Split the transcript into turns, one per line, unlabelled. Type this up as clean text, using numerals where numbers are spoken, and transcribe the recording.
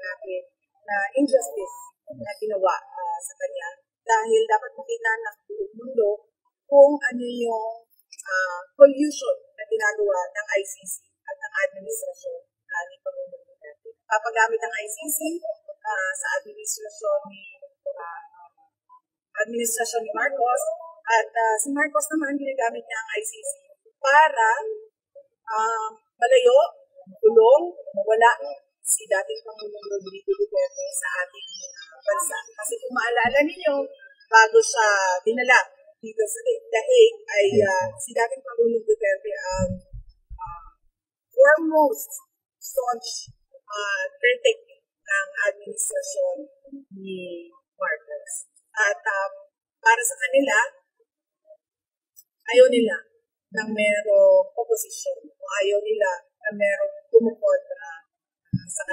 natin na injustice na ginawa sa kanya. Dahil dapat makita ng buong mundo kung ano yung collusion na ginagawa ng ICC at ng administrasyon ni Pangulong Duterte. Papagamit ang ICC sa administrasyon ni Marcos at si Marcos naman ginagamit niya ang ICC para malayo, kulong, mawala si dating Pangulong Rodrigo Duterte sa ating bansa. Kasi kung maalala ninyo, bago siya dinala dito sa The Hague, ay si dating Pangulong Duterte ang foremost staunch critic ng administrasyon ni Marcos. At para sa kanila, ayaw nila ng merong opposition o ayaw nila na merong kumukontra sa kanila.